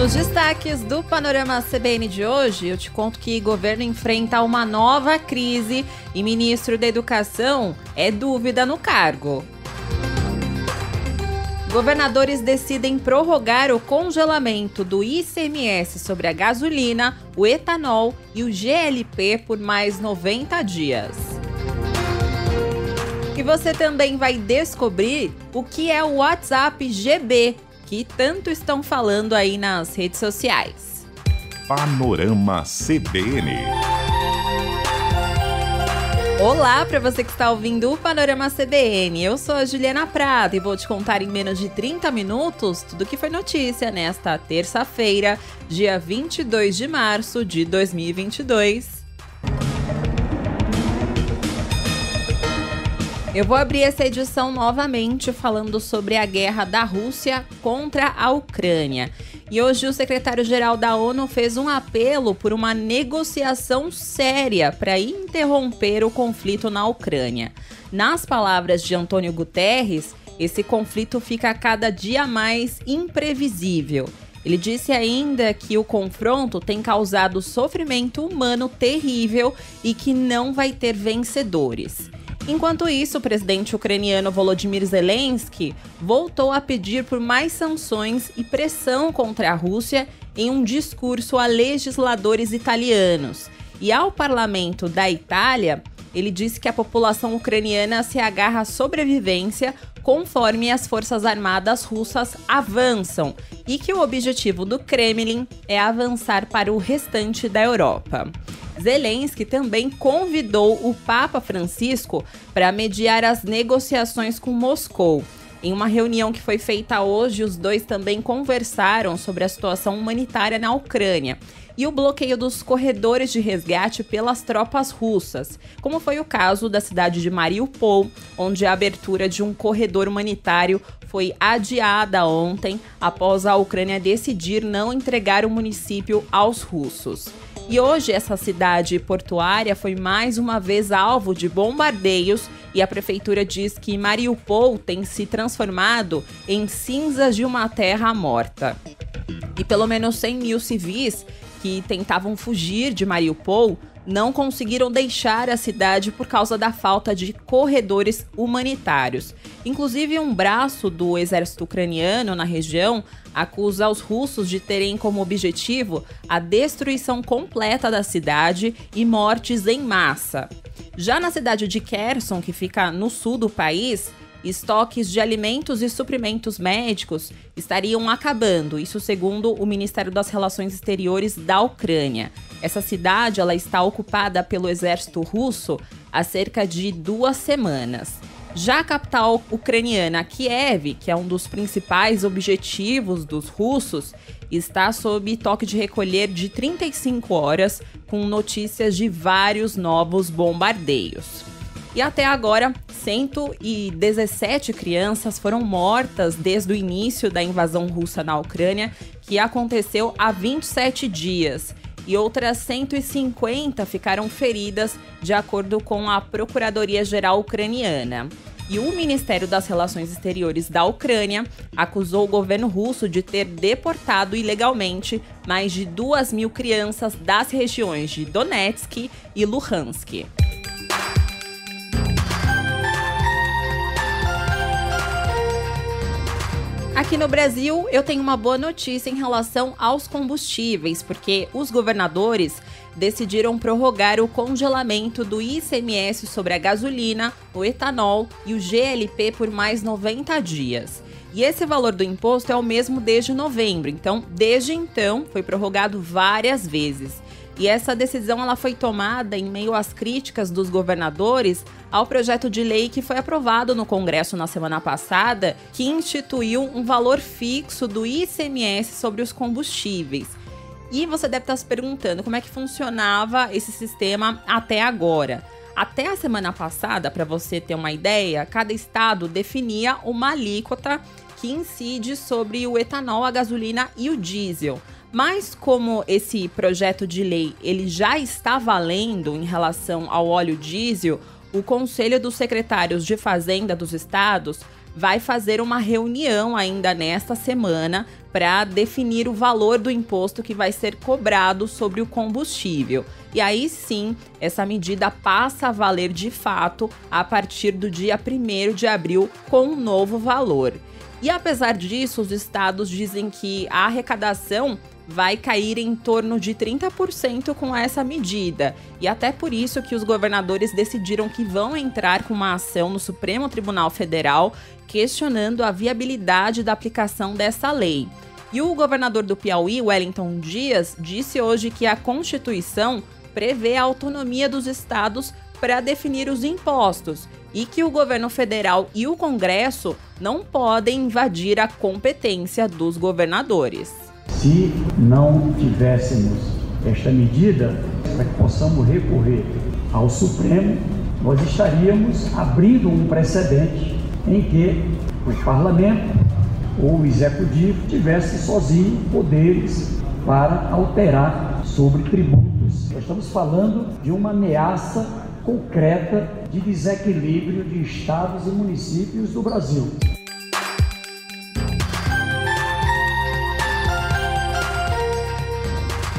Nos destaques do Panorama CBN de hoje, eu te conto que o governo enfrenta uma nova crise e ministro da Educação é dúvida no cargo. Governadores decidem prorrogar o congelamento do ICMS sobre a gasolina, o etanol e o GLP por mais 90 dias. E você também vai descobrir o que é o WhatsApp GB, que tanto estão falando aí nas redes sociais. Panorama CBN. Olá para você que está ouvindo o Panorama CBN. Eu sou a Juliana Prata e vou te contar em menos de 30 minutos tudo o que foi notícia nesta terça-feira, dia 22 de março de 2022. Eu vou abrir essa edição novamente falando sobre a guerra da Rússia contra a Ucrânia. E hoje o secretário-geral da ONU fez um apelo por uma negociação séria para interromper o conflito na Ucrânia. Nas palavras de Antônio Guterres, esse conflito fica cada dia mais imprevisível. Ele disse ainda que o confronto tem causado sofrimento humano terrível e que não vai ter vencedores. Enquanto isso, o presidente ucraniano Volodymyr Zelensky voltou a pedir por mais sanções e pressão contra a Rússia em um discurso a legisladores italianos. E ao parlamento da Itália, ele disse que a população ucraniana se agarra à sobrevivência conforme as forças armadas russas avançam e que o objetivo do Kremlin é avançar para o restante da Europa. Zelensky também convidou o Papa Francisco para mediar as negociações com Moscou. Em uma reunião que foi feita hoje, os dois também conversaram sobre a situação humanitária na Ucrânia e o bloqueio dos corredores de resgate pelas tropas russas, como foi o caso da cidade de Mariupol, onde a abertura de um corredor humanitário foi adiada ontem, após a Ucrânia decidir não entregar o município aos russos. E hoje essa cidade portuária foi mais uma vez alvo de bombardeios e a prefeitura diz que Mariupol tem se transformado em cinzas de uma terra morta. E pelo menos 100 mil civis que tentavam fugir de Mariupol não conseguiram deixar a cidade por causa da falta de corredores humanitários. Inclusive, um braço do exército ucraniano na região acusa os russos de terem como objetivo a destruição completa da cidade e mortes em massa. Já na cidade de Kherson, que fica no sul do país, estoques de alimentos e suprimentos médicos estariam acabando, isso segundo o Ministério das Relações Exteriores da Ucrânia. Essa cidade ela está ocupada pelo exército russo há cerca de 2 semanas. Já a capital ucraniana, Kiev, que é um dos principais objetivos dos russos, está sob toque de recolher de 35 horas, com notícias de vários novos bombardeios. E até agora, 117 crianças foram mortas desde o início da invasão russa na Ucrânia, que aconteceu há 27 dias. E outras 150 ficaram feridas, de acordo com a Procuradoria-Geral Ucraniana. E o Ministério das Relações Exteriores da Ucrânia acusou o governo russo de ter deportado ilegalmente mais de 2.000 crianças das regiões de Donetsk e Luhansk. Aqui no Brasil, eu tenho uma boa notícia em relação aos combustíveis, porque os governadores decidiram prorrogar o congelamento do ICMS sobre a gasolina, o etanol e o GLP por mais 90 dias. E esse valor do imposto é o mesmo desde novembro, então, desde então, foi prorrogado várias vezes. E essa decisão ela foi tomada em meio às críticas dos governadores ao projeto de lei que foi aprovado no Congresso na semana passada, que instituiu um valor fixo do ICMS sobre os combustíveis. E você deve estar se perguntando como é que funcionava esse sistema até agora. Até a semana passada, para você ter uma ideia, cada estado definia uma alíquota que incide sobre o etanol, a gasolina e o diesel. Mas como esse projeto de lei ele já está valendo em relação ao óleo diesel, o Conselho dos Secretários de Fazenda dos Estados vai fazer uma reunião ainda nesta semana para definir o valor do imposto que vai ser cobrado sobre o combustível. E aí sim, essa medida passa a valer de fato a partir do dia 1º de abril com um novo valor. E apesar disso, os estados dizem que a arrecadação vai cair em torno de 30% com essa medida. E até por isso que os governadores decidiram que vão entrar com uma ação no Supremo Tribunal Federal questionando a viabilidade da aplicação dessa lei. E o governador do Piauí, Wellington Dias, disse hoje que a Constituição prevê a autonomia dos estados para definir os impostos e que o governo federal e o Congresso não podem invadir a competência dos governadores. Se não tivéssemos esta medida, para que possamos recorrer ao Supremo, nós estaríamos abrindo um precedente em que o Parlamento ou o Executivo tivesse sozinho poderes para alterar sobre tributos. Nós estamos falando de uma ameaça concreta de desequilíbrio de estados e municípios do Brasil.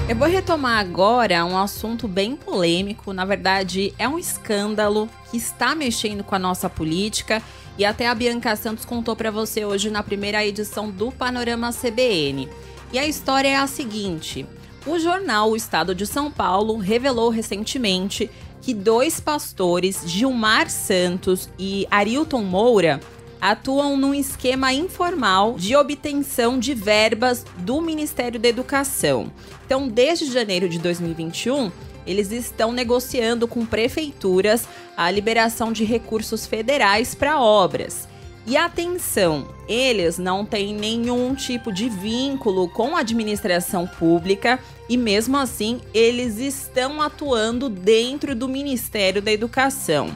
Eu vou retomar agora um assunto bem polêmico, na verdade é um escândalo que está mexendo com a nossa política e até a Bianca Santos contou para você hoje na primeira edição do Panorama CBN. E a história é a seguinte: o jornal O Estado de São Paulo revelou recentemente que 2 pastores, Gilmar Santos e Arilton Moura, atuam num esquema informal de obtenção de verbas do Ministério da Educação. Então, desde janeiro de 2021, eles estão negociando com prefeituras a liberação de recursos federais para obras. E atenção, eles não têm nenhum tipo de vínculo com a administração pública e, mesmo assim, eles estão atuando dentro do Ministério da Educação.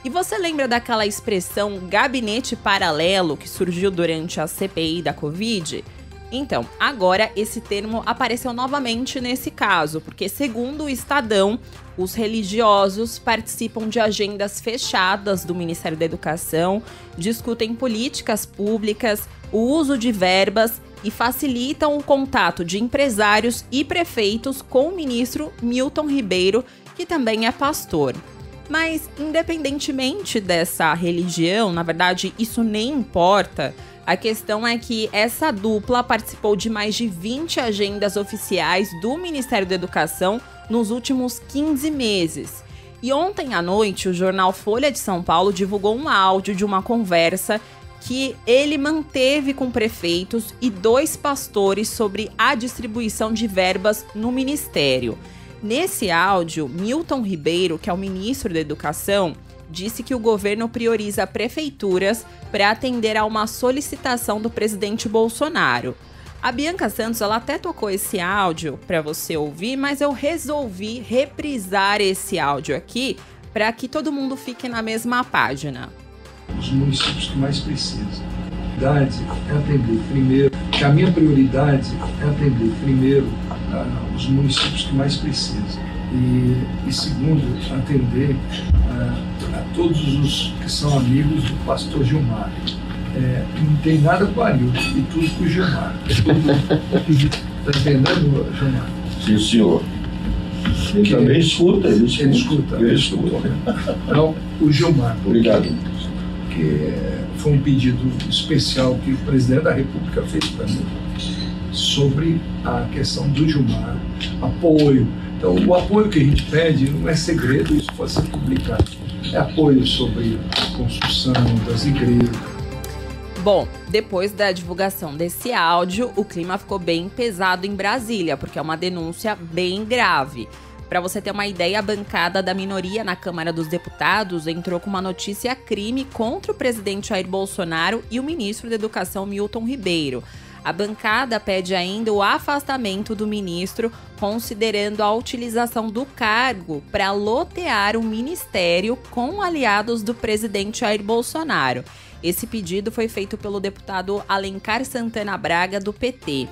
E você lembra daquela expressão gabinete paralelo que surgiu durante a CPI da Covid? Então, agora esse termo apareceu novamente nesse caso, porque segundo o Estadão, os religiosos participam de agendas fechadas do Ministério da Educação, discutem políticas públicas, o uso de verbas e facilitam o contato de empresários e prefeitos com o ministro Milton Ribeiro, que também é pastor. Mas, independentemente dessa religião, na verdade, isso nem importa. A questão é que essa dupla participou de mais de 20 agendas oficiais do Ministério da Educação nos últimos 15 meses. E ontem à noite, o jornal Folha de São Paulo divulgou um áudio de uma conversa que ele manteve com prefeitos e 2 pastores sobre a distribuição de verbas no Ministério. Nesse áudio, Milton Ribeiro, que é o ministro da Educação, disse que o governo prioriza prefeituras para atender a uma solicitação do presidente Bolsonaro. A Bianca Santos, ela até tocou esse áudio para você ouvir, mas eu resolvi reprisar esse áudio aqui para que todo mundo fique na mesma página. Os municípios que mais precisam. É atender primeiro, que a minha prioridade é atender primeiro os municípios que mais precisam. E segundo, atender a todos os que são amigos do pastor Gilmar. Não tem nada com o Arilton e tudo com o Gilmar. Está entendendo, Gilmar? Sim, senhor. Ele também escuta. Ele escuta. Então, o Gilmar. Obrigado. Que foi um pedido especial que o presidente da República fez para mim sobre a questão do Gilmar, apoio. Então, o apoio que a gente pede não é segredo, isso pode ser publicado. É apoio sobre a construção das igrejas. Bom, depois da divulgação desse áudio, o clima ficou bem pesado em Brasília, porque é uma denúncia bem grave. Para você ter uma ideia, a bancada da minoria na Câmara dos Deputados entrou com uma notícia crime contra o presidente Jair Bolsonaro e o ministro da Educação Milton Ribeiro. A bancada pede ainda o afastamento do ministro, considerando a utilização do cargo para lotear o ministério com aliados do presidente Jair Bolsonaro. Esse pedido foi feito pelo deputado Alencar Santana Braga, do PT.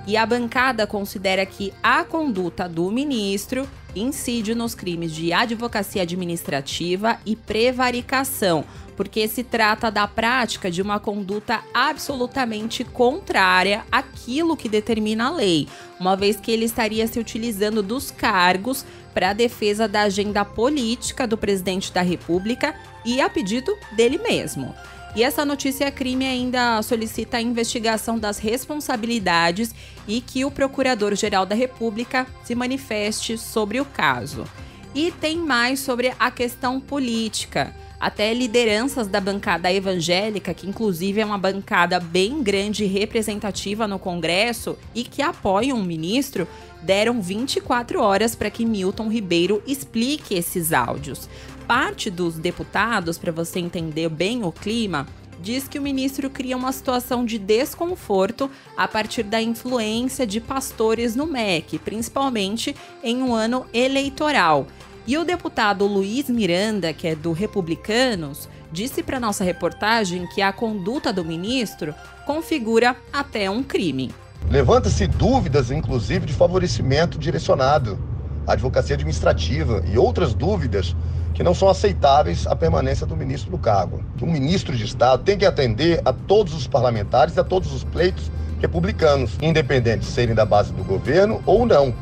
E a bancada considera que a conduta do ministro incide nos crimes de advocacia administrativa e prevaricação, porque se trata da prática de uma conduta absolutamente contrária àquilo que determina a lei, uma vez que ele estaria se utilizando dos cargos para a defesa da agenda política do presidente da República e a pedido dele mesmo. E essa notícia crime ainda solicita a investigação das responsabilidades e que o Procurador-Geral da República se manifeste sobre o caso. E tem mais sobre a questão política. Até lideranças da bancada evangélica, que inclusive é uma bancada bem grande e representativa no Congresso e que apoiam o ministro, deram 24 horas para que Milton Ribeiro explique esses áudios. Parte dos deputados, para você entender bem o clima, diz que o ministro cria uma situação de desconforto a partir da influência de pastores no MEC, principalmente em um ano eleitoral. E o deputado Luiz Miranda, que é do Republicanos, disse para nossa reportagem que a conduta do ministro configura até um crime. Levanta-se dúvidas, inclusive, de favorecimento direcionado à advocacia administrativa e outras dúvidas que não são aceitáveis à permanência do ministro no cargo. Um ministro de Estado tem que atender a todos os parlamentares e a todos os pleitos republicanos, independente de serem da base do governo ou não.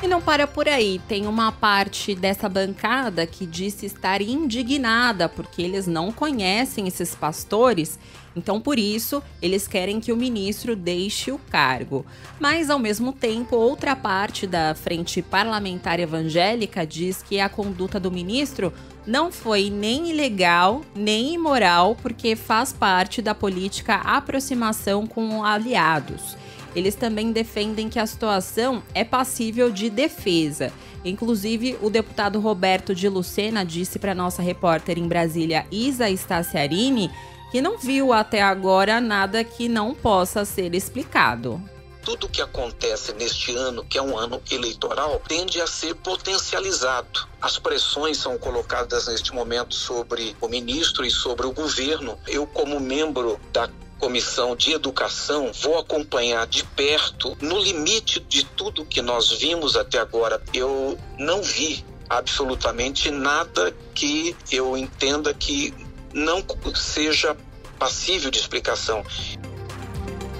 E não para por aí, tem uma parte dessa bancada que disse estar indignada porque eles não conhecem esses pastores, então por isso eles querem que o ministro deixe o cargo. Mas ao mesmo tempo, outra parte da frente parlamentar evangélica diz que a conduta do ministro não foi nem ilegal, nem imoral, porque faz parte da política aproximação com aliados. Eles também defendem que a situação é passível de defesa. Inclusive, o deputado Roberto de Lucena disse para nossa repórter em Brasília, Isa Staciarini, que não viu até agora nada que não possa ser explicado. Tudo que acontece neste ano, que é um ano eleitoral, tende a ser potencializado. As pressões são colocadas neste momento sobre o ministro e sobre o governo. Eu, como membro da Comissão de Educação, vou acompanhar de perto, no limite de tudo que nós vimos até agora. Eu não vi absolutamente nada que eu entenda que não seja passível de explicação.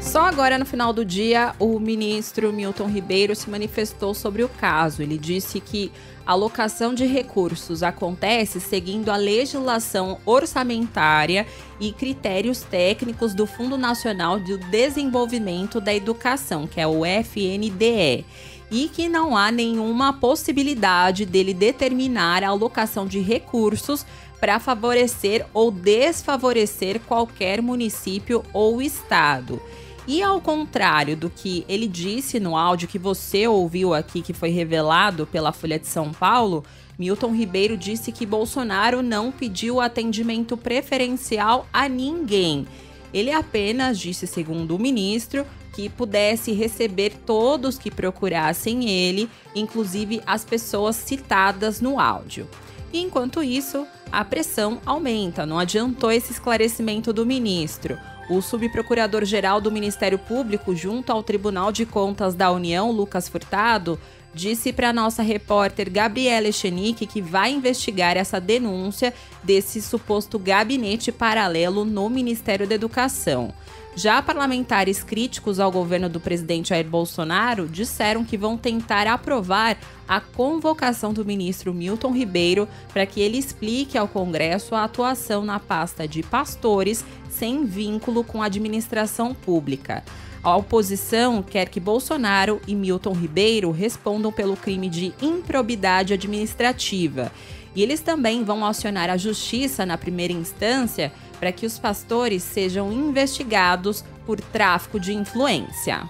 Só agora, no final do dia, o ministro Milton Ribeiro se manifestou sobre o caso. Ele disse que a alocação de recursos acontece seguindo a legislação orçamentária e critérios técnicos do Fundo Nacional de Desenvolvimento da Educação, que é o FNDE, e que não há nenhuma possibilidade dele determinar a alocação de recursos para favorecer ou desfavorecer qualquer município ou estado. E ao contrário do que ele disse no áudio que você ouviu aqui, que foi revelado pela Folha de São Paulo, Milton Ribeiro disse que Bolsonaro não pediu atendimento preferencial a ninguém. Ele apenas disse, segundo o ministro, que pudesse receber todos que procurassem ele, inclusive as pessoas citadas no áudio. E enquanto isso, a pressão aumenta. Não adiantou esse esclarecimento do ministro. O subprocurador-geral do Ministério Público, junto ao Tribunal de Contas da União, Lucas Furtado, disse para a nossa repórter Gabriela Echenique que vai investigar essa denúncia desse suposto gabinete paralelo no Ministério da Educação. Já parlamentares críticos ao governo do presidente Jair Bolsonaro disseram que vão tentar aprovar a convocação do ministro Milton Ribeiro para que ele explique ao Congresso a atuação na pasta de pastores sem vínculo com a administração pública. A oposição quer que Bolsonaro e Milton Ribeiro respondam pelo crime de improbidade administrativa. E eles também vão acionar a justiça na primeira instância para que os pastores sejam investigados por tráfico de influência.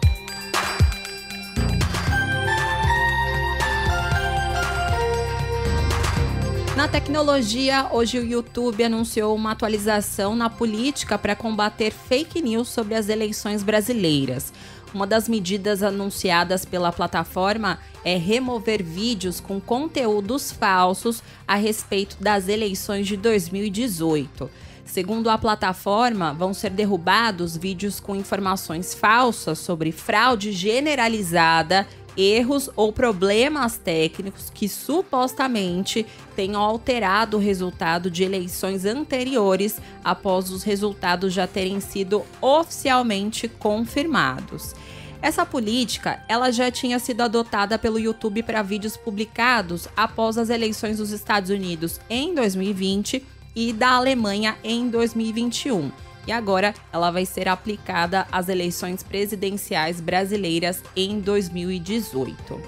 Na tecnologia, hoje o YouTube anunciou uma atualização na política para combater fake news sobre as eleições brasileiras. Uma das medidas anunciadas pela plataforma é remover vídeos com conteúdos falsos a respeito das eleições de 2018. Segundo a plataforma, vão ser derrubados vídeos com informações falsas sobre fraude generalizada erros ou problemas técnicos que supostamente tenham alterado o resultado de eleições anteriores após os resultados já terem sido oficialmente confirmados. Essa política, ela já tinha sido adotada pelo YouTube para vídeos publicados após as eleições dos Estados Unidos em 2020 e da Alemanha em 2021. E agora ela vai ser aplicada às eleições presidenciais brasileiras em 2018.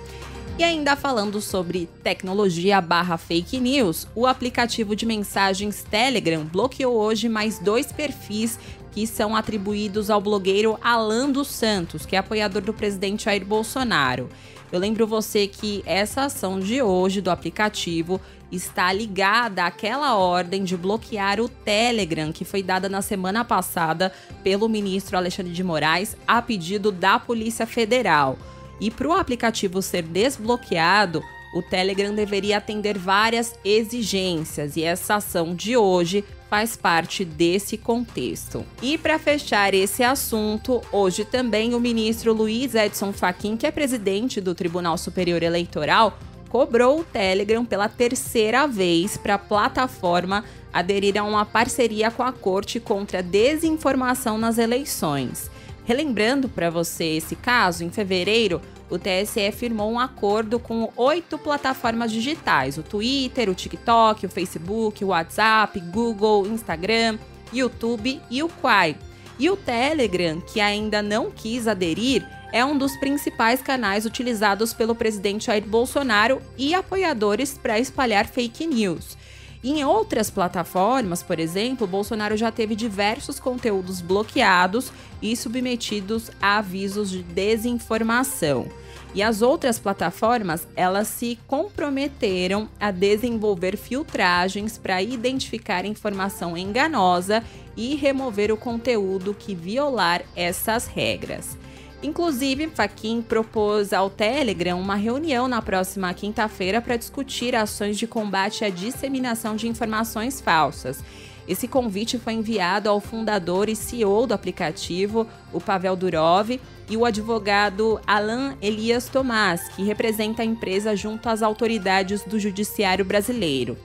E ainda falando sobre tecnologia / fake news, o aplicativo de mensagens Telegram bloqueou hoje mais 2 perfis que são atribuídos ao blogueiro Alan dos Santos, que é apoiador do presidente Jair Bolsonaro. Eu lembro você que essa ação de hoje do aplicativo está ligada àquela ordem de bloquear o Telegram que foi dada na semana passada pelo ministro Alexandre de Moraes a pedido da Polícia Federal. E para o aplicativo ser desbloqueado, o Telegram deveria atender várias exigências e essa ação de hoje faz parte desse contexto. E para fechar esse assunto, hoje também o ministro Luiz Edson Fachin, que é presidente do Tribunal Superior Eleitoral, cobrou o Telegram pela 3ª vez para a plataforma aderir a uma parceria com a Corte contra a desinformação nas eleições. Relembrando para você esse caso, em fevereiro, o TSE firmou um acordo com 8 plataformas digitais, o Twitter, o TikTok, o Facebook, o WhatsApp, Google, Instagram, YouTube e o Quai. E o Telegram, que ainda não quis aderir, é um dos principais canais utilizados pelo presidente Jair Bolsonaro e apoiadores para espalhar fake news. Em outras plataformas, por exemplo, Bolsonaro já teve diversos conteúdos bloqueados e submetidos a avisos de desinformação. E as outras plataformas, elas se comprometeram a desenvolver filtragens para identificar informação enganosa e remover o conteúdo que violar essas regras. Inclusive, Fachin propôs ao Telegram uma reunião na próxima quinta-feira para discutir ações de combate à disseminação de informações falsas. Esse convite foi enviado ao fundador e CEO do aplicativo, o Pavel Durov, e o advogado Alan Elias Tomás, que representa a empresa junto às autoridades do Judiciário brasileiro.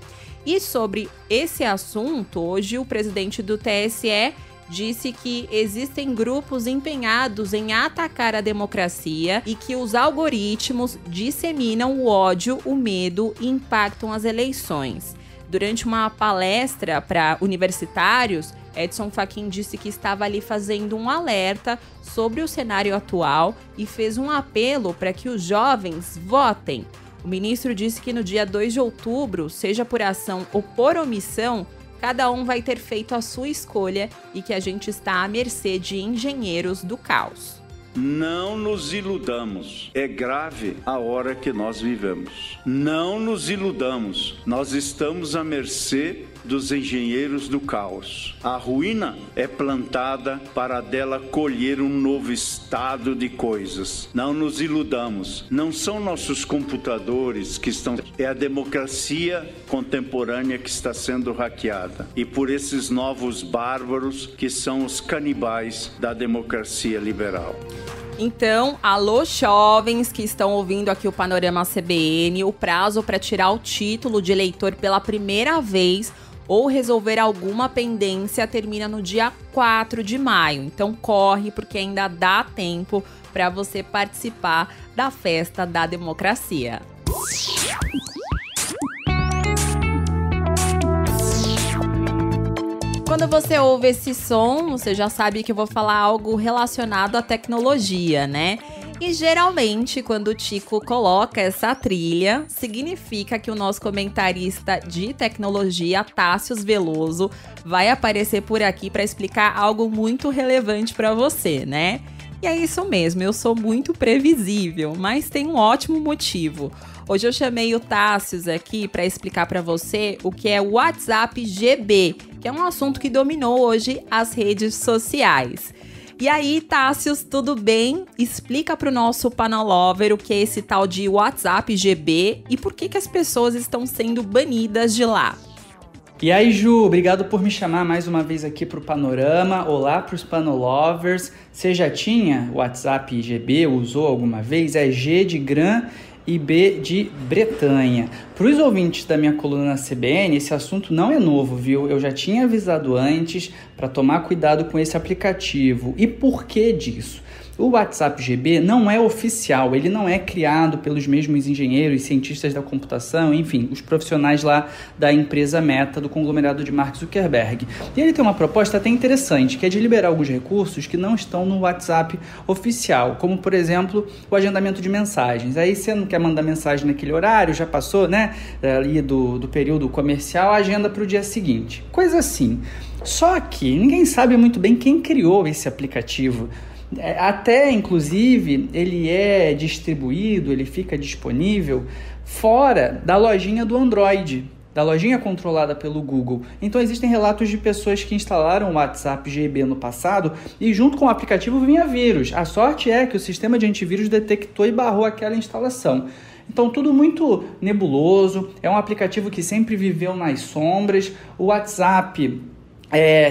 E sobre esse assunto, hoje o presidente do TSE disse que existem grupos empenhados em atacar a democracia e que os algoritmos disseminam o ódio, o medo e impactam as eleições. Durante uma palestra para universitários, Edson Fachin disse que estava ali fazendo um alerta sobre o cenário atual e fez um apelo para que os jovens votem. O ministro disse que no dia 2 de outubro, seja por ação ou por omissão, cada um vai ter feito a sua escolha e que a gente está à mercê de engenheiros do caos. Não nos iludamos. É grave a hora que nós vivemos. Não nos iludamos. Nós estamos à mercê dos engenheiros do caos. A ruína é plantada para dela colher um novo estado de coisas. Não nos iludamos. Não são nossos computadores que estão... É a democracia contemporânea que está sendo hackeada. E por esses novos bárbaros que são os canibais da democracia liberal. Então, alô jovens que estão ouvindo aqui o Panorama CBN, o prazo para tirar o título de eleitor pela primeira vez ou resolver alguma pendência termina no dia 4 de maio. Então corre, porque ainda dá tempo para você participar da festa da democracia. Quando você ouve esse som, você já sabe que eu vou falar algo relacionado à tecnologia, né? E geralmente, quando o Tico coloca essa trilha, significa que o nosso comentarista de tecnologia, Tássius Veloso, vai aparecer por aqui para explicar algo muito relevante para você, né? E é isso mesmo, eu sou muito previsível, mas tem um ótimo motivo. Hoje eu chamei o Tássius aqui para explicar para você o que é o WhatsApp GB, que é um assunto que dominou hoje as redes sociais. E aí, Tássius, tudo bem? Explica para o nosso Panolover o que é esse tal de WhatsApp GB e por que as pessoas estão sendo banidas de lá. E aí, Ju, obrigado por me chamar mais uma vez aqui para o Panorama. Olá para os Panolovers. Você já tinha o WhatsApp GB, usou alguma vez? É G de Gran e B de Bretanha. Para os ouvintes da minha coluna na CBN, esse assunto não é novo, viu? Eu já tinha avisado antes para tomar cuidado com esse aplicativo. E por que disso? O WhatsApp GB não é oficial, ele não é criado pelos mesmos engenheiros, cientistas da computação, enfim, os profissionais lá da empresa Meta, do conglomerado de Mark Zuckerberg. E ele tem uma proposta até interessante, que é de liberar alguns recursos que não estão no WhatsApp oficial, como, por exemplo, o agendamento de mensagens. Aí você não quer mandar mensagem naquele horário, já passou, né, ali do período comercial, agenda para o dia seguinte. Coisa assim. Só que ninguém sabe muito bem quem criou esse aplicativo. Até, inclusive, ele é distribuído, ele fica disponível fora da lojinha do Android, da lojinha controlada pelo Google. Então, existem relatos de pessoas que instalaram o WhatsApp GB no passado e junto com o aplicativo vinha vírus. A sorte é que o sistema de antivírus detectou e barrou aquela instalação. Então, tudo muito nebuloso, é um aplicativo que sempre viveu nas sombras. O WhatsApp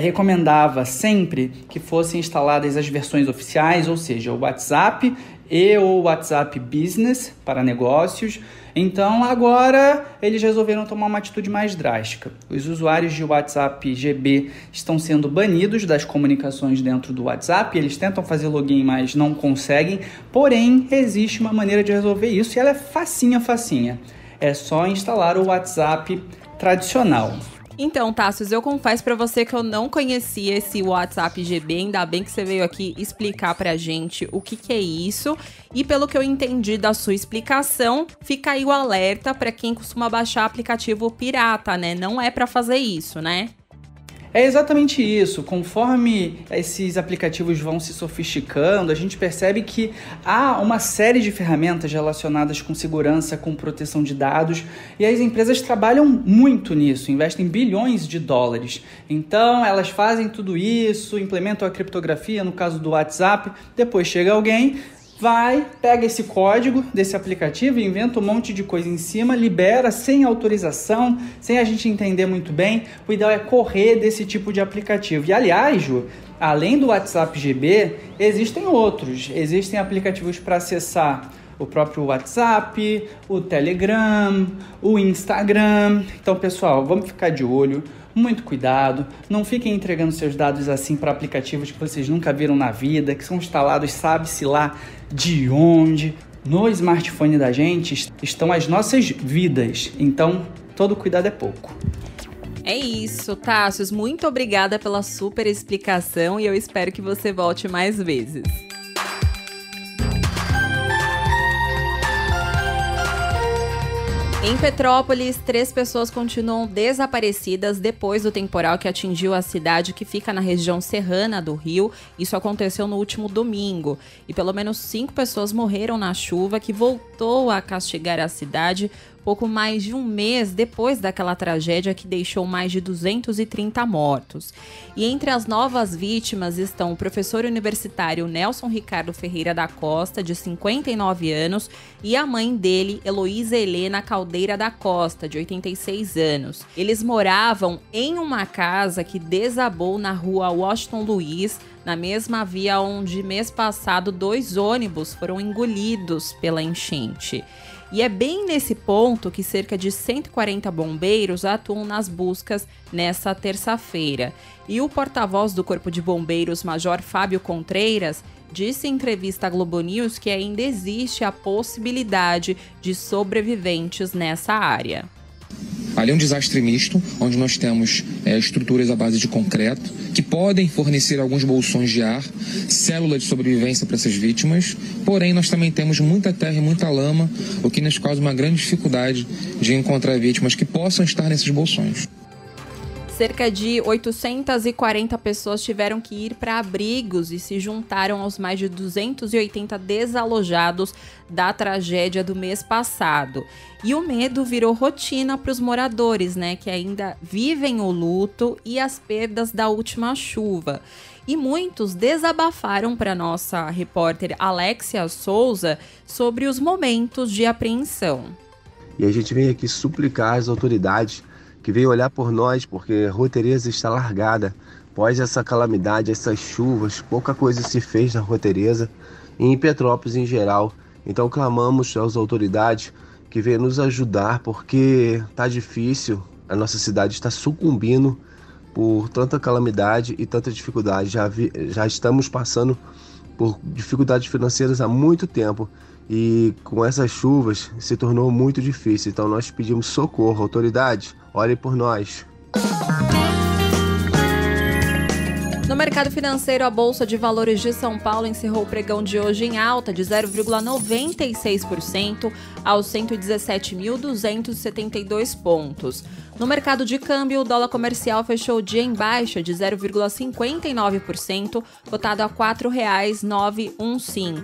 recomendava sempre que fossem instaladas as versões oficiais, ou seja, o WhatsApp e o WhatsApp Business para negócios. Então, agora eles resolveram tomar uma atitude mais drástica. Os usuários de WhatsApp GB estão sendo banidos das comunicações dentro do WhatsApp. Eles tentam fazer login, mas não conseguem. Porém, existe uma maneira de resolver isso e ela é facinha. É só instalar o WhatsApp tradicional. Então, Tassius, eu confesso pra você que eu não conhecia esse WhatsApp GB, ainda bem que você veio aqui explicar pra gente o que é isso. E pelo que eu entendi da sua explicação, fica aí o alerta pra quem costuma baixar aplicativo pirata, né? Não é pra fazer isso, né? É exatamente isso. Conforme esses aplicativos vão se sofisticando, a gente percebe que há uma série de ferramentas relacionadas com segurança, com proteção de dados, e as empresas trabalham muito nisso, investem bilhões de dólares. Então, elas fazem tudo isso, implementam a criptografia, no caso do WhatsApp, depois chega alguém, pega esse código desse aplicativo, inventa um monte de coisa em cima, libera sem autorização, sem a gente entender muito bem. O ideal é correr desse tipo de aplicativo. E aliás, Ju, além do WhatsApp GB, existem outros. Existem aplicativos para acessar o próprio WhatsApp, o Telegram, o Instagram. Então, pessoal, vamos ficar de olho. Muito cuidado, não fiquem entregando seus dados assim para aplicativos que vocês nunca viram na vida, que são instalados sabe-se lá de onde. No smartphone da gente estão as nossas vidas, então todo cuidado é pouco. É isso, Tassius, muito obrigada pela super explicação e eu espero que você volte mais vezes. Em Petrópolis, 3 pessoas continuam desaparecidas depois do temporal que atingiu a cidade que fica na região serrana do Rio. Isso aconteceu no último domingo. E pelo menos 5 pessoas morreram na chuva que voltou a castigar a cidade pouco mais de um mês depois daquela tragédia que deixou mais de 230 mortos. E entre as novas vítimas estão o professor universitário Nelson Ricardo Ferreira da Costa, de 59 anos, e a mãe dele, Heloísa Helena Caldeira da Costa, de 86 anos. Eles moravam em uma casa que desabou na rua Washington Luiz, na mesma via onde mês passado 2 ônibus foram engolidos pela enchente. E é bem nesse ponto que cerca de 140 bombeiros atuam nas buscas nessa terça-feira. E o porta-voz do Corpo de Bombeiros, Major Fábio Contreiras, disse em entrevista à Globo News que ainda existe a possibilidade de sobreviventes nessa área. Ali é um desastre misto, onde nós temos estruturas à base de concreto, que podem fornecer alguns bolsões de ar, célula de sobrevivência para essas vítimas, porém nós também temos muita terra e muita lama, o que nos causa uma grande dificuldade de encontrar vítimas que possam estar nesses bolsões. Cerca de 840 pessoas tiveram que ir para abrigos e se juntaram aos mais de 280 desalojados da tragédia do mês passado. E o medo virou rotina para os moradores, né, que ainda vivem o luto e as perdas da última chuva. E muitos desabafaram para nossa repórter Alexia Souza sobre os momentos de apreensão. E a gente vem aqui suplicar às autoridades que veio olhar por nós, porque Rua Tereza está largada. Após essa calamidade, essas chuvas, pouca coisa se fez na Rua Tereza e em Petrópolis em geral. Então clamamos às autoridades que venham nos ajudar, porque está difícil, a nossa cidade está sucumbindo por tanta calamidade e tanta dificuldade. Já estamos passando por dificuldades financeiras há muito tempo e com essas chuvas se tornou muito difícil. Então nós pedimos socorro, autoridades, olhem por nós. No mercado financeiro, a Bolsa de Valores de São Paulo encerrou o pregão de hoje em alta de 0,96% aos 117.272 pontos. No mercado de câmbio, o dólar comercial fechou o dia em baixa de 0,59%, cotado a R$ 4,915.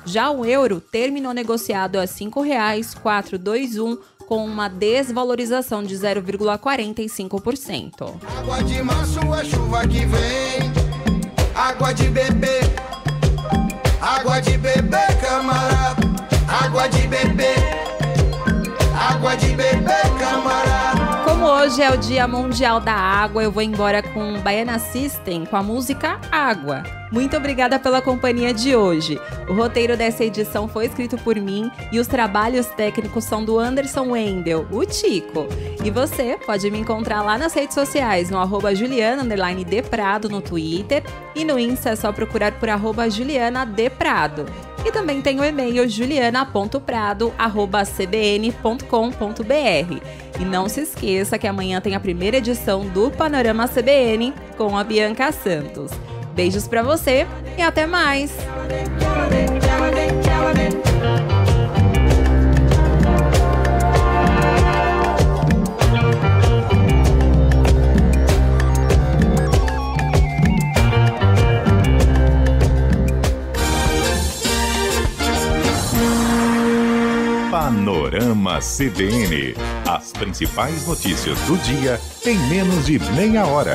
Já o euro terminou negociado a R$ 5,421, com uma desvalorização de 0,45%. Água de março é chuva que vem, água de beber, camarada, água de beber, camarada. Como hoje é o Dia Mundial da Água, eu vou embora com Baiana System com a música Água. Muito obrigada pela companhia de hoje. O roteiro dessa edição foi escrito por mim e os trabalhos técnicos são do Anderson Wendel, o Tico. E você pode me encontrar lá nas redes sociais, no @Juliana_Deprado no Twitter, e no Insta é só procurar por @JulianaDeprado. E também tem o e-mail juliana.prado@cbn.com.br. E não se esqueça que amanhã tem a primeira edição do Panorama CBN com a Bianca Santos. Beijos pra você e até mais! Panorama CBN. As principais notícias do dia em menos de meia hora.